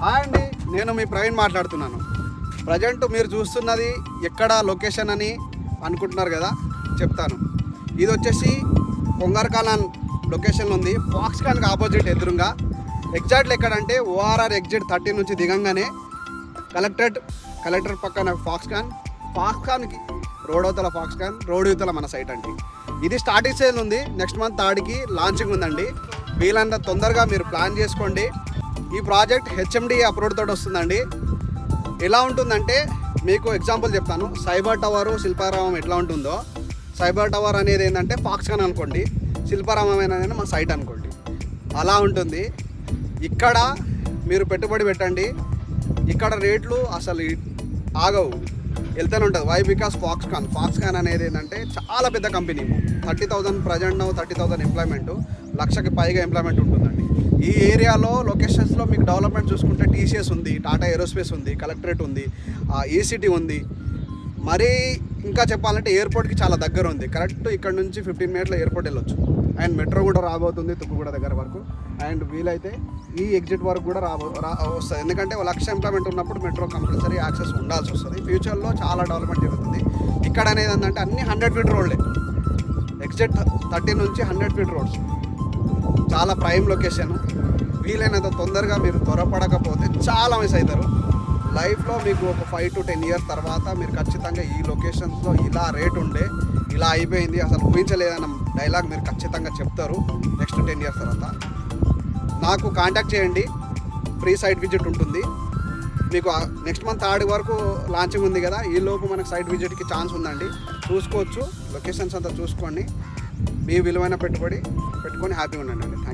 Hi అండి, నేను మీ ప్రవీణ్ మాట్లాడుతున్నాను. ప్రజెంట్ మీరు చూస్తున్నది ఎక్కడ లొకేషన్ అని అనుకుంటున్నారు కదా, చెప్తాను. ఇది వచ్చేసి కొంగర్కాలాన్ లొకేషన్లో ఉంది. ఫాక్స్కాన్కి ఆపోజిట్ ఎదురుగా. ఎగ్జాక్ట్లీ ఎక్కడంటే ఓఆర్ఆర్ ఎగ్జిట్ 30 నుంచి దిగంగానే కలెక్టర్ పక్కన ఫాక్స్కాన్కి రోడ్ అవతల ఫాక్స్కాన్, రోడ్ యువతల మన సైట్ అండి. ఇది స్టార్టింగ్ స్టేజ్ ఉంది. నెక్స్ట్ మంత్ 3కి లాంచింగ్ ఉందండి. వీళ్ళంత తొందరగా మీరు ప్లాన్ చేసుకోండి. ఈ ప్రాజెక్ట్ హెచ్ఎండి అప్రూవ్డ్ తోటి వస్తుందండి. ఎలా ఉంటుందంటే మీకు ఎగ్జాంపుల్ చెప్తాను. సైబర్ టవరు శిల్పారామం ఎట్లా ఉంటుందో, సైబర్ టవర్ అనేది ఏంటంటే ఫాక్స్కాన్ అనుకోండి, శిల్పారామం అనేది మా సైట్ అనుకోండి, అలా ఉంటుంది. ఇక్కడ మీరు పెట్టుబడి పెట్టండి. ఇక్కడ రేట్లు అసలు ఆగవు, వెళ్తూనే ఉంటుంది. వై? బికాస్ ఫాక్స్కాన్ అనేది ఏంటంటే చాలా పెద్ద కంపెనీ. 30,000 ప్రజెంట్ 30,000 ఎంప్లాయ్మెంట్, 1,00,000కి పైగా ఎంప్లాయ్మెంట్ ఉంటుందండి. ఈ ఏరియాలో లొకేషన్స్లో మీకు డెవలప్మెంట్ చూసుకుంటే టీసీఎస్ ఉంది, టాటా ఏరోస్పేస్ ఉంది, కలెక్టరేట్ ఉంది, ఈసిటీ ఉంది. మరీ ఇంకా చెప్పాలంటే ఎయిర్పోర్ట్కి చాలా దగ్గర ఉంది. కరెక్ట్ ఇక్కడ నుంచి 15 మినిట్ల ఎయిర్పోర్ట్ వెళ్ళొచ్చు. అండ్ మెట్రో కూడా రాబోతుంది తుక్కుగూడ దగ్గర వరకు. అండ్ వీలైతే ఈ ఎగ్జిట్ వరకు కూడా వస్తుంది. ఎందుకంటే 1,00,000 ఎంప్లాయ్మెంట్ ఉన్నప్పుడు మెట్రో కంపల్సరీ యాక్సెస్ ఉండాల్సి వస్తుంది. ఫ్యూచర్లో చాలా డెవలప్మెంట్ జరుగుతుంది. ఇక్కడ అనేది ఏంటంటే అన్ని 100 ఫీట్ రోడ్లే. ఎగ్జిట్ 30 నుంచి 100 ఫీట్ రోడ్స్, చాలా ప్రైమ్ లొకేషన్. వీలైనంత తొందరగా మీరు త్వరపడకపోతే చాలా మిస్ అవుతారు. లైఫ్లో మీకు ఒక 5 to 10 ఇయర్స్ తర్వాత మీరు ఖచ్చితంగా ఈ లొకేషన్స్లో ఇలా రేట్ ఉండే, ఇలా అయిపోయింది, అసలు ఊహించలేదన్న డైలాగ్ మీరు ఖచ్చితంగా చెప్తారు నెక్స్ట్ 10 ఇయర్స్ తర్వాత. నాకు కాంటాక్ట్ చేయండి, ఫ్రీ సైట్ విజిట్ ఉంటుంది మీకు. నెక్స్ట్ మంత్ 3 వరకు లాంచింగ్ ఉంది కదా, ఈ లోపు మనకు సైట్ విజిట్కి ఛాన్స్ ఉందండి. చూసుకోవచ్చు, లొకేషన్స్ అంతా చూసుకోండి. మీ విలువైన పెట్టుబడి పెట్టుకొని హ్యాపీగా ఉండండి. Thank you.